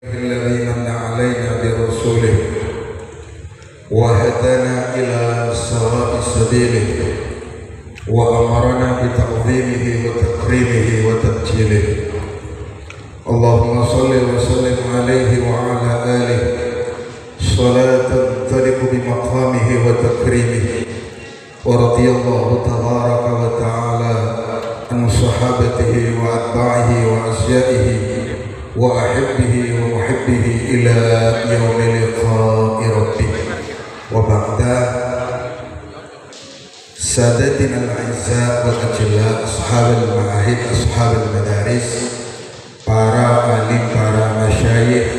الذي من علينا برسوله وهدانا إلى سواء سبيله وأمرنا بتعظيمه وتكريمه وتبجيله. اللهم صل وسلم عليه وعلى آله صلاة تليق بمقامه وتكريمه. ورضي الله تبارك وتعالى عن صحابته وأتباعه وأصحابه وأحبه ومحبه إلى يوم لقاء ربه. وبعد، سادتنا الأعزاء والأجلاء أصحاب المعاهد أصحاب المدارس, para alim, para masyayikh,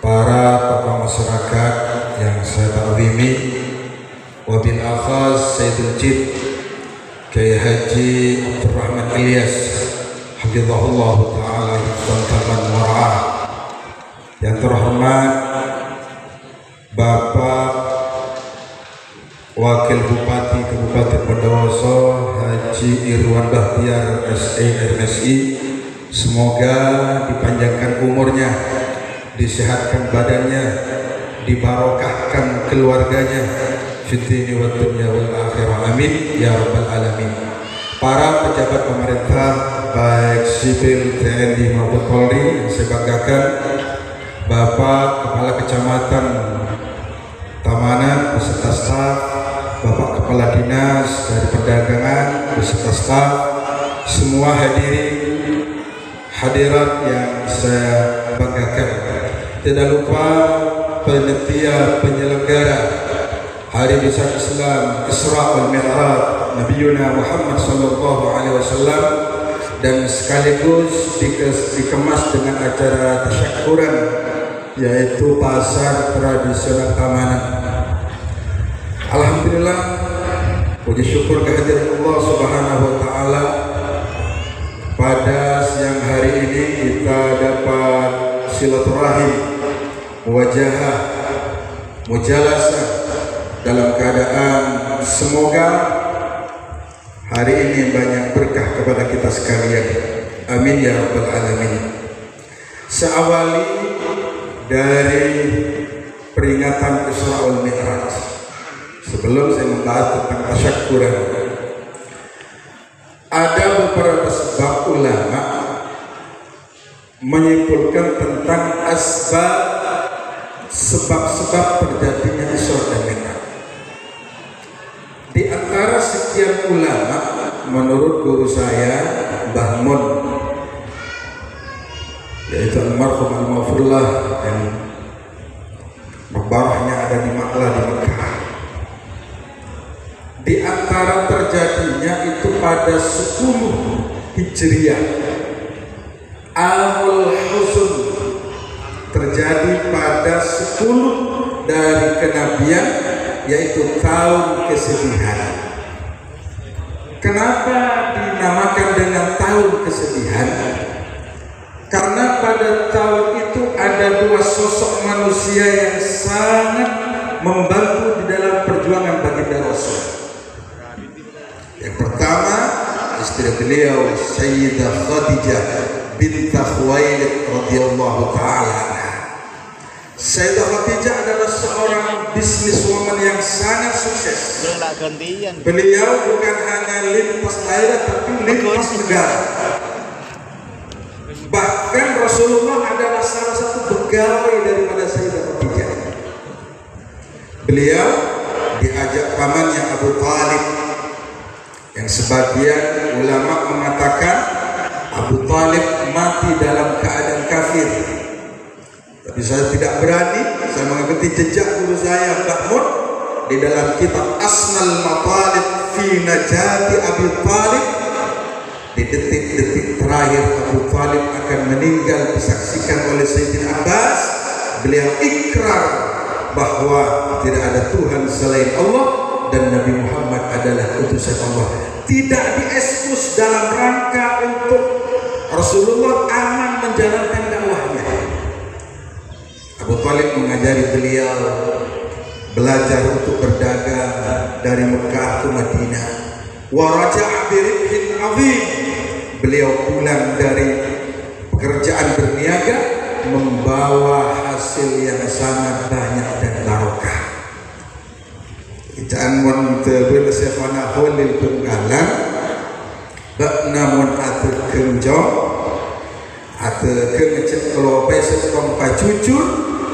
para tokoh masyarakat yang saya takwimi, wabil akhas Sayyidul Jid Kiai Haji Abdul Rahman Ilyas hafizahullah ta'ala hifdzan wara'ah. Yang terhormat Bapak Wakil Bupati Kabupaten Bondowoso Haji Irwan Bahtiar SI, semoga dipanjangkan umurnya, disehatkan badannya, dibarokahkan keluarganya, fitni wa dunya wal akhirah, amin ya rabbal alamin. Para pejabat pemerintah baik sipil, TNI maupun Polri yang saya banggakan, Bapak Kepala Kecamatan Tamanan beserta staf, Bapak Kepala Dinas dari Perdagangan beserta staf, semua hadirat yang saya banggakan. Tidak lupa panitia penyelenggara Hari Besar Islam Isra wal Mi'raj Nabiuna Muhammad sallallahu alaihi wasallam, dan sekaligus dikemas dengan acara tasyakuran, yaitu pasar tradisional Tamanan. Alhamdulillah, puji syukur kehadiran Allah Subhanahu wa taala, pada siang hari ini kita dapat silaturahim, muwajahah, mujalasah dalam keadaan semoga hari ini banyak berkah kepada kita sekalian, amin ya rabbal alamin. Seawali dari peringatan Isra wal Mi'raj, sebelum saya membahas tentang tasyakuran, ada beberapa sebab ulama menyimpulkan tentang sebab-sebab terjadinya Isra dan Mi'raj. Di antara sekian ulama, menurut guru saya Mbah Mun, yaitu almarhum al-Mafurlah yang maqbarahnya ada di Maklah di Mekah, di antara terjadinya itu pada 10 Hijriah, Amul Huzn, terjadi pada 10 dari kenabian, yaitu tahun kesedihan. Kenapa dinamakan dengan tahun kesedihan? Karena pada tahun itu ada 2 sosok manusia yang sangat membantu di dalam perjuangan baginda Rasul. Yang pertama, istri beliau Sayyidah Khadijah bintah Khuwailid radhiyallahu ta'ala. Sayyidah Khadijah adalah seorang bisniswoman yang sangat sukses. Beliau bukan hanya lintas daerah, tapi lintas negara. Bahkan Rasulullah adalah salah satu pegawai daripada Sayyidah Khadijah. Beliau diajak pamannya Abu Talib, yang sebagian ulama mengatakan Abu Talib mati dalam keadaan kafir. Tapi saya tidak berani, saya mengikuti jejak guru saya Mbah Mun di dalam kitab Asnal Matalib fi Najati Abi Talib. Di detik-detik terakhir Abu Talib akan meninggal, disaksikan oleh Sayyidina Abbas. Beliau ikrar bahwa tidak ada Tuhan selain Allah dan Nabi Muhammad adalah utusan Allah. Tidak dieskus dalam rangka untuk Rasulullah aman menjalankan dakwahnya. Abu Talib mengajari beliau belajar untuk berdagang dari Mekah ke Madinah. Wa raja'a bi ribhin 'azim. Beliau pulang dari pekerjaan berniaga membawa hasil yang sangat banyak dan barokah. Ijaan mon tebel sefana holil penggalan bak namun atu kenjong atu kengecek kelopai sekompa jujur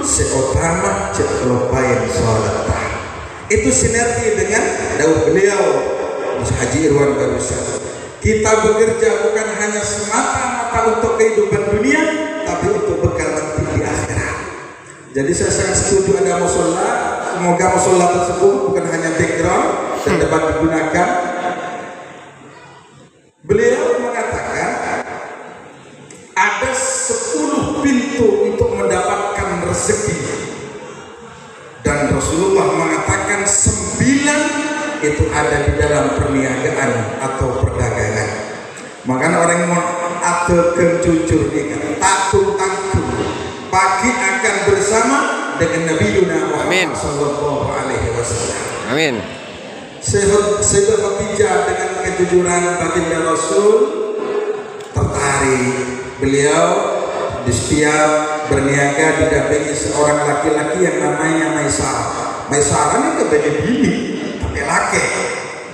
seotama cek kelopai sholat. Itu sinergi dengan dawuh beliau Haji Irwan barusan. Kita bekerja bukan hanya semata-mata untuk kehidupan dunia, tapi untuk bekal nanti di akhirat. Jadi saya sangat setuju ada musola. Semoga musola tersebut bukan hanya background dan dapat digunakan. Beliau mengatakan ada 10 pintu untuk mendapatkan rezeki, dan Rasulullah mengatakan 9 itu ada di dalam perniagaan atau perdagangan. Makanya orang mau atau kejujur ikan tatung pagi akan bersama dengan Nabi Muhammad sallallahu alaihi wasallam. Amin. Sayyidah Khadijah dengan kejujuran baginda Rasul tertarik. Beliau di setiap berniaga didampingi seorang laki-laki yang namanya Maisarah. Maisarah ini kebanyakan bini laki,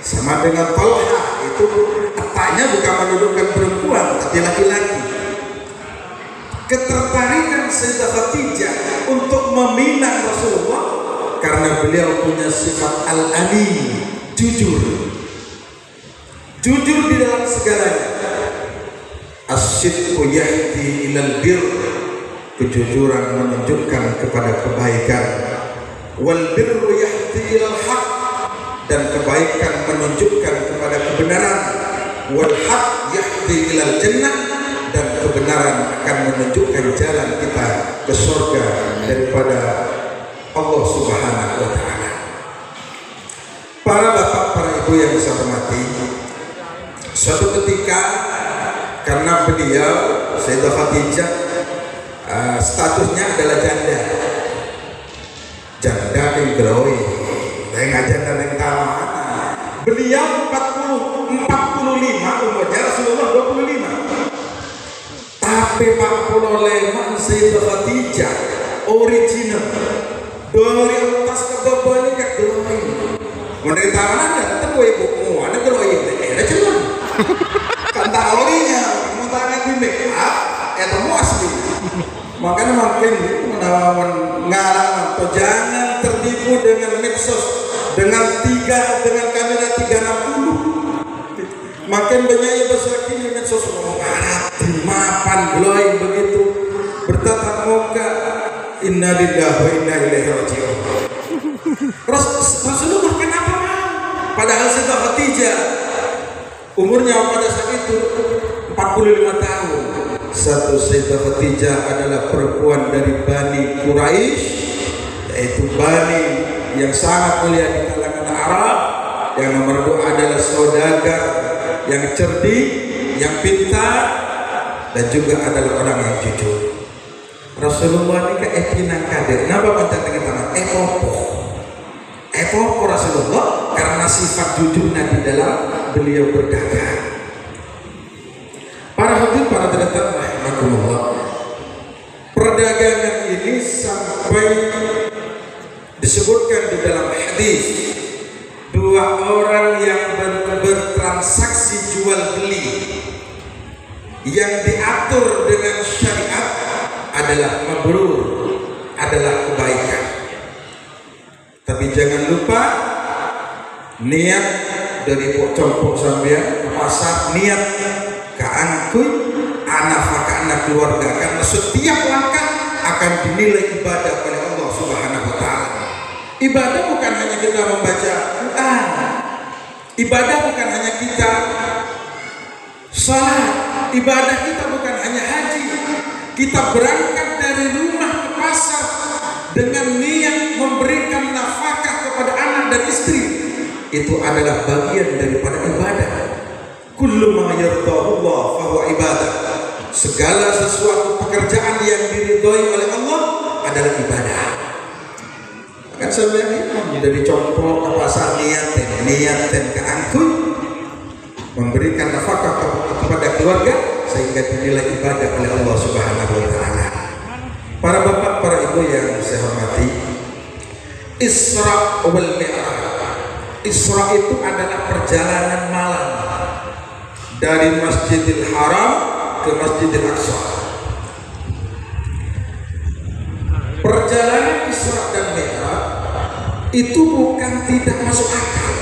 sama dengan Talha itu katanya bukan menunjukkan perempuan tapi laki-laki. Ketertarikan Sayyidah Khadijah untuk meminang Rasulullah karena beliau punya sifat al-amin, jujur di dalam segalanya. As-sidqu yahdi ilal bir, kejujuran menunjukkan kepada kebaikan. Wal birru yahdi ilal haq, dan kebaikan menunjukkan kepada kebenaran. Wal haq yahdi ilal jannah, dan kebenaran akan menunjukkan jalan kita ke surga daripada Allah Subhanahu wa taala. Para bapak, para ibu yang saya hormati, suatu ketika karena beliau Sayyidah Khadijah statusnya adalah janda yang growing, yang ngajar dan yang tamat. Beliau 45 umurnya, Rasulullah 25. Tapi 45 Sayyidah Khadijah original dari atas ke bawah ini gak growing. Menurut tawanan dan temu ibumu ada growing, ada celon. Kanta olinya mau tanya di make up, temu asli. Makanya makin menawan ngarang atau jangan tertipu dengan medsos, dengan kamera 360. Makin banyak yang besar kini medsos mengarah mapan glowing begitu bertatap muka. Innalillahi wa inna ilaihi raji'un. Rasulullah kenapa mau? Padahal Sayyidah Khadijah umurnya pada saat itu 45 tahun. Satu, Sayyidah Khadijah adalah perempuan dari Bani Quraisy, yaitu Bani yang sangat mulia di kalangan Arab. Yang nomor 2 adalah saudagar yang cerdik, yang pintar, dan juga adalah orang yang jujur. Rasulullah ini kayak pinang kader. Kenapa panjang dengan tangan? Epopo Rasulullah karena sifat jujurnya di dalam beliau berdagang. Para hadirin, para teman-teman rahimakumullah, perdagangan ini sampai disebutkan di dalam hadis, 2 orang yang bertransaksi jual beli yang diatur dengan syariat adalah mabrur, adalah kebaikan. Tapi jangan lupa niat dari pocong sampai ke pasar, niat ke angkut anak maka anak keluarga, karena setiap langkah akan dinilai ibadah oleh Allah Subhanahu wa taala. Ibadah bukan hanya kita membaca Quran, ibadah bukan hanya kita salat, ibadah kita bukan hanya haji. Kita berangkat dari rumah ke pasar dengan niat memberikan nafkah kepada anak dan istri, itu adalah bagian daripada ibadah. Kullu ma yardahu Allah fahuwa ibadah. Segala sesuatu pekerjaan yang diridhoi oleh Allah adalah ibadah. Kan saya bilang ini dari contoh ke pasar niatin ke angkut memberikan nafkah kepada keluarga sehingga dinilai ibadah oleh Allah Subhanahu wa taala. Bapak yang saya hormati, Isra wal Mi'raj. Isra itu adalah perjalanan malam dari Masjidil Haram ke Masjidil Aqsa. Perjalanan Isra dan Mi'raj itu bukan tidak masuk akal,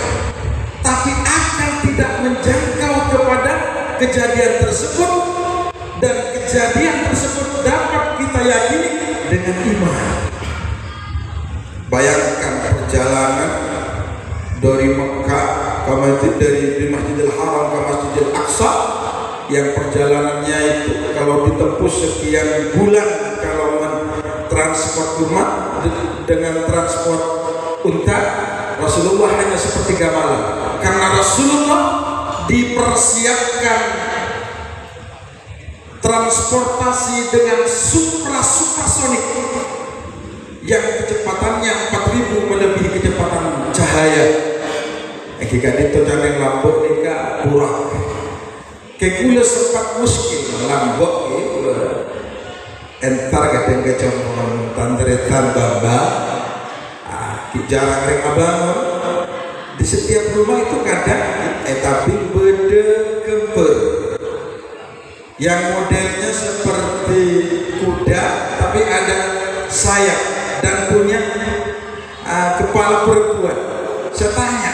tapi akal tidak menjangkau kepada kejadian tersebut, dan kejadian tersebut dapat kita yakini dengan iman. Bayangkan perjalanan dari Mekah ke dari Masjidil Haram ke Masjidil Aqsa, yang perjalanannya itu kalau ditempuh sekian bulan kalau transport umat dengan transport unta, Rasulullah hanya sepertiga malam, karena Rasulullah dipersiapkan transportasi dengan suprasonik yang kecepatannya 4000 melebihi kecepatan cahaya. Jika itu jangan lambok nika burak kekula sempat muskil lambok entar kadang kecomong tandretan bamba jarang rek abangun di setiap rumah itu kadang tapi beda kemper yang modelnya seperti kuda tapi ada sayap dan punya kepala perempuan. Saya tanya,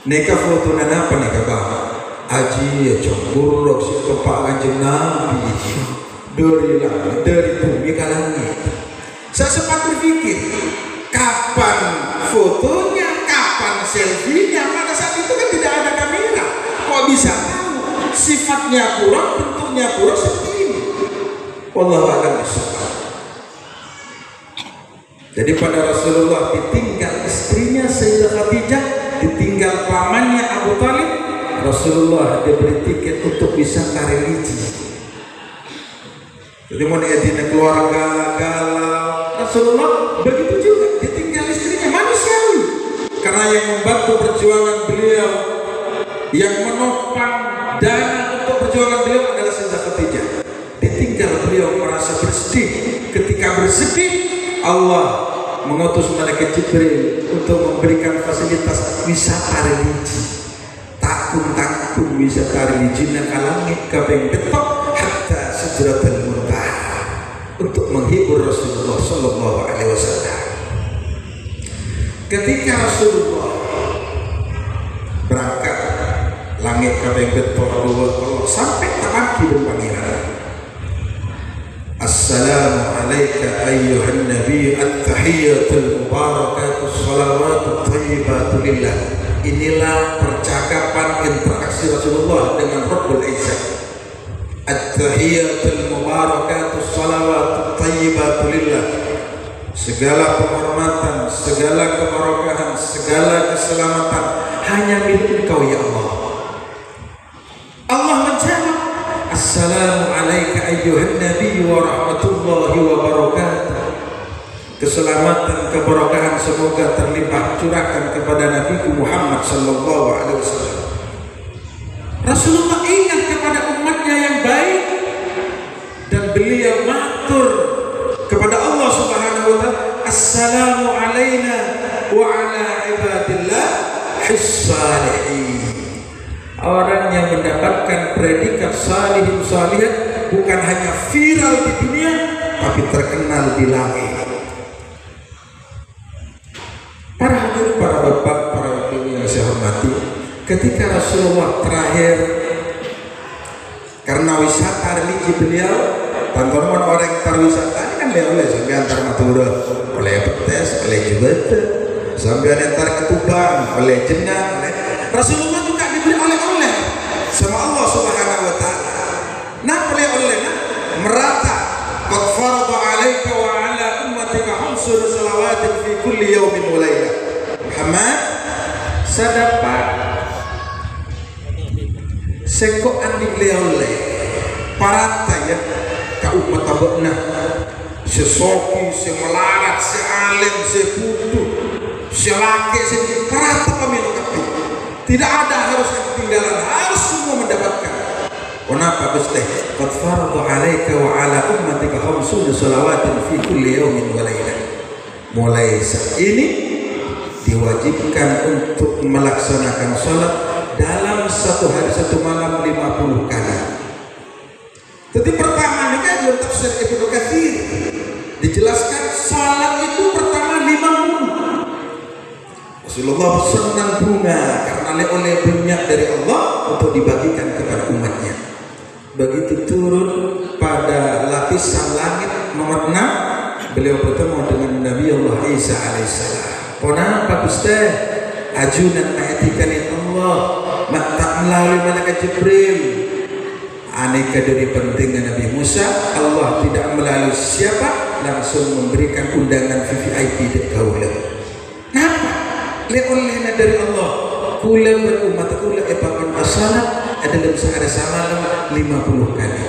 neka foto nana apa neka bang? Aji ya cemburu si kepak kanjeng Nabi dari bumi ke langit. Saya sempat berpikir, kapan fotonya, kapan selfie-nya? Pada saat itu kan tidak ada kamera. Kok bisa tahu sifatnya kurang, bentuknya kurang seperti ini? Wallahu a'lam bishawab. Jadi pada Rasulullah ditinggal istrinya Sayyidah Khadijah, ditinggal pamannya Abu Talib, Rasulullah diberi tiket untuk wisata religi. Jadi mau diadina keluarga galau, Rasulullah begitu juga ditinggal istrinya, manusiawi. Karena yang membantu perjuangan beliau, yang menopang dana untuk perjuangan beliau adalah Sayyidah Khadijah. Ditinggal beliau merasa bersedih. Ketika bersedih, Allah mengutus malaikat Jibril untuk memberikan fasilitas wisata religi. Takun wisata religi nang langit kaping betok hatta Sidratul Muntaha untuk menghibur Rasulullah sallallahu alaihi wasallam. Ketika Rasulullah berangkat langit kaping betok sampai temaki dan pangeran. Assalamualaikum ayyuhan nabi at-tahiyyatul mubarakatus salawatut thayyibatu lillah. Inilah percakapan interaksi Rasulullah dengan Rabbul Izzah. At-tahiyyatul mubarakatus salawatut thayyibatu lillah. Segala penghormatan, segala keberkahan, segala keselamatan hanya milik Engkau ya Allah. Allah menjawab, Assalamualaikum ayyuhan nabi wa rahmatullahi wa barakatuh. Keselamatan, keberkahan semoga terlimpah curahkan kepada Nabi Muhammad sallallahu alaihi wasallam. Rasulullah ingat kepada umatnya yang baik dan beliau matur kepada Allah Subhanahu wa taala, Assalamu alayna wa ala ibadillah his-salihin. Orang yang mendapatkan predikat salihin salihat bukan hanya viral di dunia tapi terkenal di langit. Para hadirin, para bapak, para ibu yang saya hormati, ketika Rasulullah terakhir karena wisata religi beliau, tanpa orang yang terwisata ini kan oleh sampai antar Madura, oleh Betes, oleh Jebete, sampai antar Ketubang, oleh Jenang, oleh Rasulullah juga diberi oleh-oleh sama Allah Subhanahu wa taala. Nah, oleh-olehnya merata. Qad farada 'alaika wa 'ala ummatika khamsun salawatin fi kulli yawmin wa lailah. Muhammad sadapat seko andi oleh parata ya ka umat tabakna sesoki, semelarat, sealim, seputu, selaki, parata kami. Tidak ada harus ketinggalan, harus semua mendapatkan. Kenapa Gusti? Qad farada 'alaika wa 'ala ummatika 50 shalawatin fi kulli yawmin wa lailah. Mulai saat ini diwajibkan untuk melaksanakan salat dalam satu hari satu malam 50 kali. Jadi pertama ini kan dalam tafsir Ibnu Katsir dijelaskan salat itu pertama 50. Rasulullah senang bunga karena oleh banyak dari Allah untuk dibagikan kepada umatnya. Begitu turun pada lapisan langit nomor 6, beliau bertemu dengan Nabi Allah Isa alaihissalam. Kenapa Ustaz? Ajunan ayatikan Allah tak melalui malaikat Jibril. Aneka dari pentingnya Nabi Musa, Allah tidak melalui siapa, langsung memberikan undangan VVIP di kaula. Kenapa? Olehnya dari Allah. Kula berumat kula epakan asalat adalah sehari semalam 50 kali.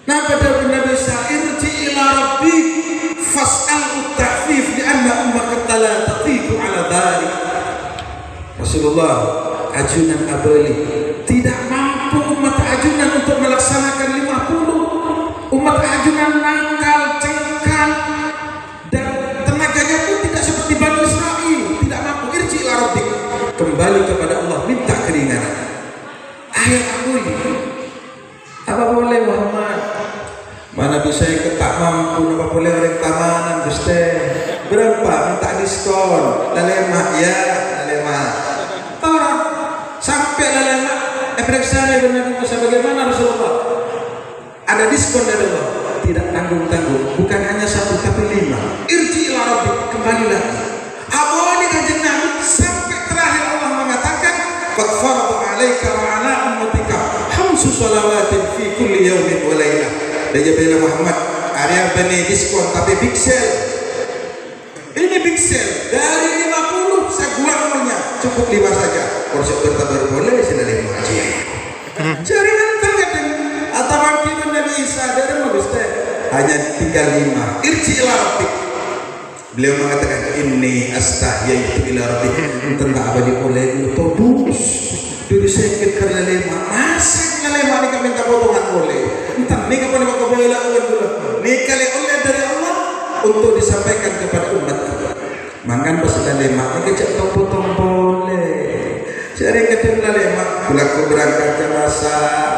Nah pada Nabi Sa'irji ila Rabbi fas'al ta'fif lianna ummaka la tatiku ala dhalik. Rasulullah ajunan abali tidak mampu umat ajunan untuk melaksanakan 50. Umat ajunan nakal, cengkal dan tenaganya pun tidak seperti Bani Israel, tidak mampu. Irji ila Rabbi, kembali kepada Allah, minta keringanan. Ayat abuli apa boleh Muhammad? Mana bisa yang tak mampu, apa boleh orang tamanan Gusti? Berapa? Minta diskon. Lalema, ya lalema. Orang sampai lalema. Periksa benar Musa bagaimana Rasulullah? Ada diskon dari Allah. Tidak tanggung-tanggung. Bukan hanya 1 tapi 5. Irji ila Rabbi, kembali lagi. Aboni kanjeng Nabi sampai terakhir Allah mengatakan, qad farada 'alaika wa 'ala ummatika 5 shalawatin fi kulli yawmin wa lailah. Dia bilang Muhammad, area beni diskon tapi big sale. Ini big sale dari 50 saya gulangnya cukup 5 saja. Korset bertabar boleh sudah 5 aja. Jaringan terkadang atau wakil Nabi Isa dari Gusti hanya tinggal 5. Irji ila Rabbi. Beliau mengatakan ini astahyaitu ila Rabbi. Tentang abadi oleh tobus. Diri sakit karena lema. Masa lema ini kami minta potongan boleh. Entah ini kapan mau boleh lakukan dulu. Ini kali oleh dari Allah untuk disampaikan kepada umat kita. Mangan pasal lema ini kecak potong boleh. Sering ketemu lema. Bulaku berangkat ke pasar.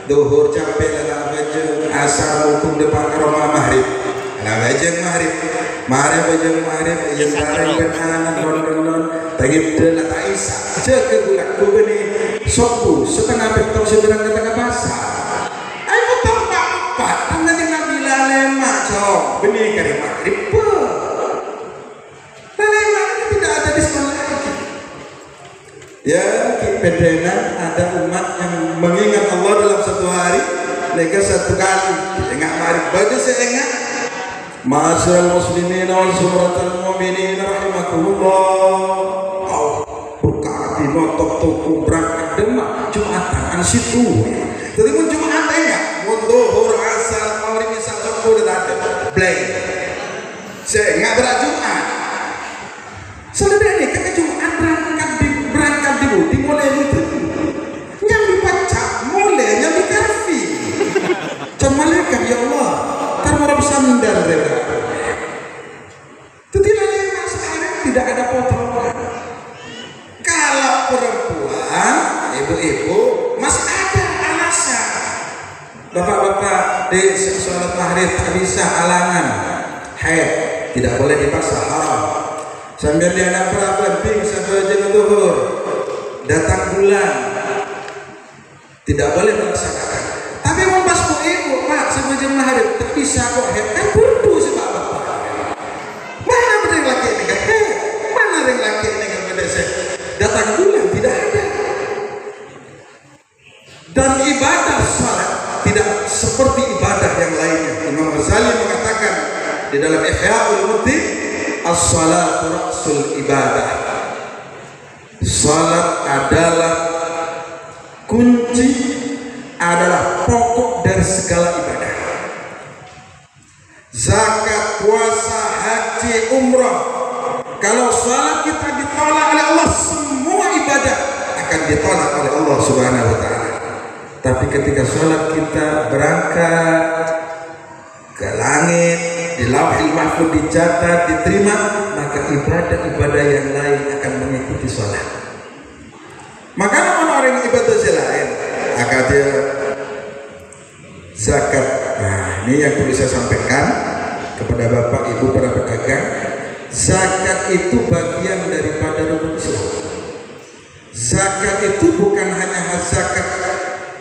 Duhur capek dalam baju. Asar hukum depan rumah maghrib. Dalam baju maghrib. Maghrib yang bareng benanan non tagib dela Aisyah jaga bulak kubeni sopu setengah betul seberang ke tengah pasar. Ayo tahu apa nanti Nabi lalema cok benih kari maghrib lalema tidak ada diskon lagi. Ya kepedenan ada umat yang mengingat Allah dalam satu hari mereka 1 kali ingat maghrib baju saya ingat. Ma'asyiral muslimin wal suratul mu'minin rahimakumullah. Buka di notok toko berangkat demak Jumatan situ. Jadi pun Jumat enggak, mun zuhur asar maghrib isya subuh dan ada blank. Saya enggak berat Jumat. Selebihnya ini kakek Jumat berangkat dimulai itu. Nyambi pacak mulai nyambi karfi. Cemalkan ya Allah. Karena sandal mereka. Itu tidak ada potongan. Kalau perempuan, ibu-ibu masih ada alasan. Bapak-bapak di sholat maghrib tak bisa halangan haid, tidak boleh dipaksa, haram. Sambil dia anak penting sampai jam zuhur datang bulan tidak boleh melaksanakan. Tapi pas bu ibu pak sampai jam maghrib tak bisa kok haid kan burdu sebab bapak. Mana ring laki ini kan? Mana ring laki ini kan berdesa? Datang bulan tidak ada. Dan ibadah salat tidak seperti ibadah yang lainnya. Imam Ghazali mengatakan di dalam Ihya Ulumuddin, as-salatu ra'sul ibadah. Salat adalah kunci, adalah pokok dari segala ibadah. Zakat, puasa, haji, umrah. Kalau salat kita ditolak oleh Allah, semua ibadah akan ditolak oleh Allah Subhanahu wa taala. Tapi ketika sholat kita berangkat ke langit, di Lauhil Mahfuz dicatat, diterima, maka ibadah-ibadah yang lain akan mengikuti sholat. Maka orang ibadah lain akan dia zakat. Nah, ini yang perlu saya sampaikan kepada Bapak Ibu para pedagang. Zakat itu bagian daripada rukun Islam. Zakat itu bukan hanya zakat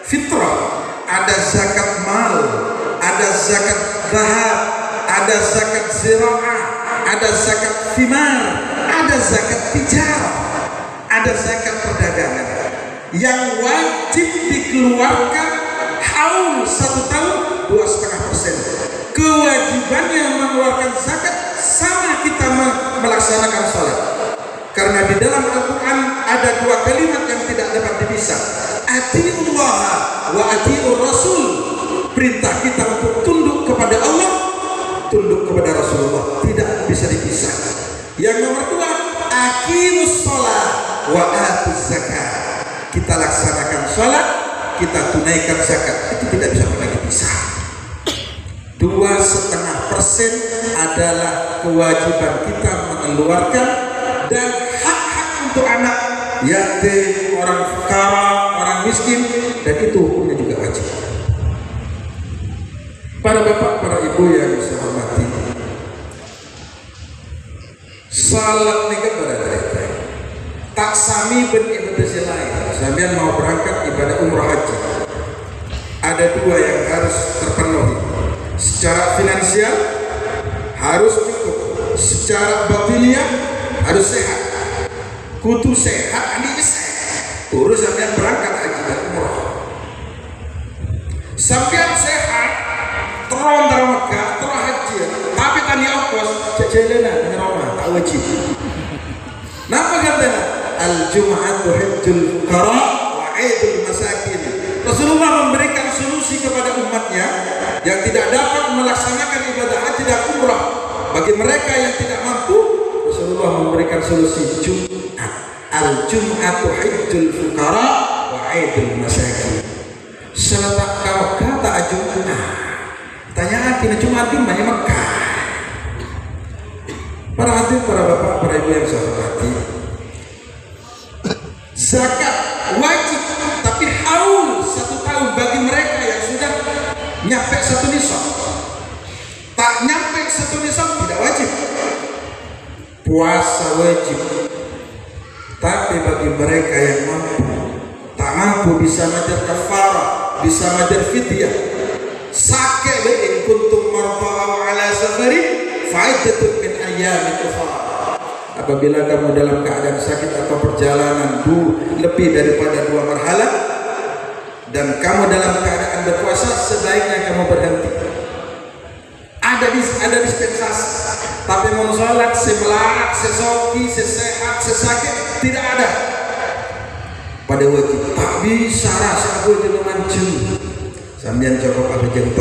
fitrah, ada zakat mal, ada zakat zahab, ada zakat zira'ah, ada zakat thimar, ada zakat tijarah, ada zakat perdagangan yang wajib dikeluarkan haul 1 tahun 2,5%. Kewajibannya mengeluarkan zakat sama kita melaksanakan sholat. Karena di dalam Al-Quran ada 2 kalimat yang tidak dapat dipisah. Atiullah wa atiur Rasul. Perintah kita untuk tunduk kepada Allah, tunduk kepada Rasulullah, tidak bisa dipisah. Yang nomor 2, aqimus sholat wa atuz zakat. Kita laksanakan sholat, kita tunaikan zakat, itu tidak bisa pernah dipisah. 2,5% adalah kewajiban kita mengeluarkan, dan hak-hak untuk anak yatim, orang fakir, orang miskin, dan itu hukumnya juga wajib. Para bapak, para ibu yang saya hormati, salat nikah pada mereka tak sami ben ibadah lain. Sampean mau berangkat ibadah umrah haji, ada 2 yang harus terpenuhi. Secara finansial harus cukup, secara batiniah harus sehat. Kudu sehat, ini sehat. Urus sampean berangkat haji dan umrah. Sampean sehat, teron Mekah, teron haji, tapi tani ongkos jajanan di rumah tak wajib. Napa katanya? Al-Jum'atu hajjul fuqara wa 'idul masakin. Rasulullah memberikan solusi kepada umatnya yang tidak dapat melaksanakan ibadah haji dan umrah. Bagi mereka yang tidak mampu, Rasulullah memberikan solusi Jum'at. Al-Jum'atu hajjul fuqara wa 'idul masakin. Seletak kau kata Jum'at. Tanya kini Jumat di mana Mekah. Para hadirin, para bapak, para ibu yang saya hormati, zakat wajib, tapi haul 1 tahun bagi mereka yang sudah nyampe 1 nisab. Tak nyampe 1 nisab tidak wajib. Puasa wajib, tapi bagi mereka yang mampu, tak mampu bisa majar kafarah, bisa majar fidyah. Sakit in kuntum marfa'a ala safari fa'iddatun min ayyamin ukhra. Apabila kamu dalam keadaan sakit atau perjalanan lebih daripada 2 marhala dan kamu dalam keadaan berpuasa, sebaiknya kamu berhenti. Ada dispensasi, tapi mau sholat semelak, sesoki, sesehat, sesakit tidak ada. Pada wajib tak bisa rasa wajib mancung. Sambian cukup apa jam 7.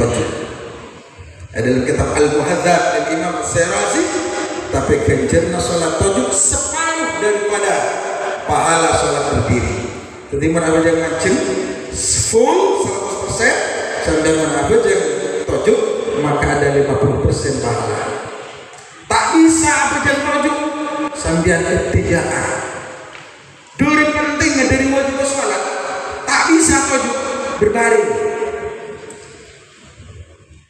Ada dalam kitab Al-Muhadzab dari Imam Syirazi, tapi kencerna sholat 7 separuh daripada pahala sholat berdiri. Jadi mana apa jam mancung full 100%, sambil mana apa jam 7 maka ada 50% pahala. Tak bisa apa jam 7 sambian ketigaan. Duri pentingnya dari wajib sholat, tak bisa 7 berbaring.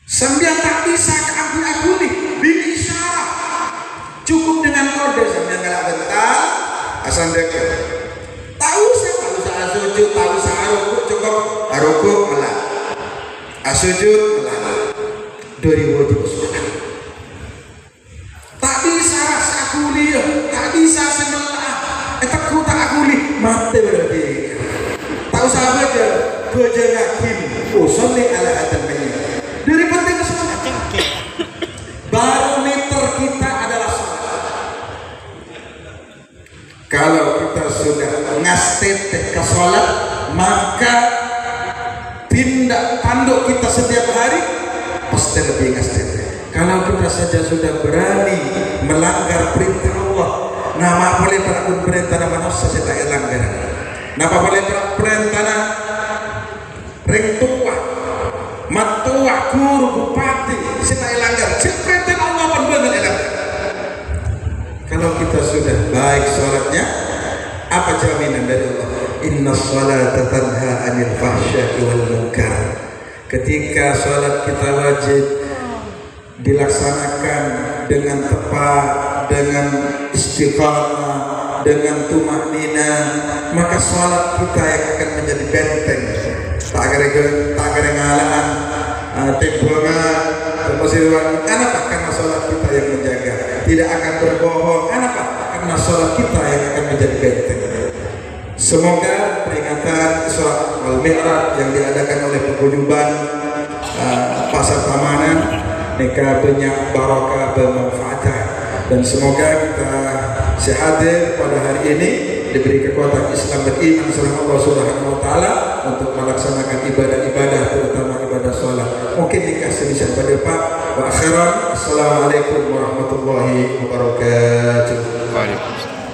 Sambian tak bisa keampuni bini isyarat, cukup dengan kode. Sambian galak bentar asal deket, tak usah sujud, tak usah arukuk, cukup arukuk melah, asujud melah. Dari wajib sholat tak bisa rasa kuliah, tak bisa semelah, takut tak kuliah mati berarti. Tak usah baca kejengakin usolli ala hadal mayyit. Dari penting sholat. Barometer kita adalah sholat. Kalau kita sudah ngasteteh ke sholat, maka tindak tanduk kita setiap hari pasti lebih ngasteteh. Kalau kita saja sudah berani melanggar perintah Allah, nama boleh berakun perintah nama nafsu saya tak langgar. Napa boleh perintah ring tua matua guru bupati sinai langgar cepretan Allah pun bener langgar. Kalau kita sudah baik sholatnya, apa jaminan dari Allah? Inna sholata tanha anil fahsya'i wal munkar. Ketika sholat kita wajib dilaksanakan dengan tepat, dengan istiqamah, dengan tumaknina, maka sholat kita yang akan menjadi benteng. Tak kira ngalaan, timbangan, terpesirwan. Kenapa? Karena sholat kita yang menjaga. Tidak akan berbohong. Kenapa? Karena sholat kita yang akan menjadi benteng. Semoga peringatan Isra wal Mi'raj yang diadakan oleh paguyuban Pasar Tamanan nikah banyak barokah bermanfaat, dan semoga kita sehadir pada hari ini diberi kekuatan Islam beriman sama Allah Subhanahu wa taala untuk melaksanakan ibadah-ibadah, terutama ibadah sholat. Mungkin dikasih bisa pada Pak. Wa akhiran, assalamualaikum warahmatullahi wabarakatuh. Waalaikumsalam.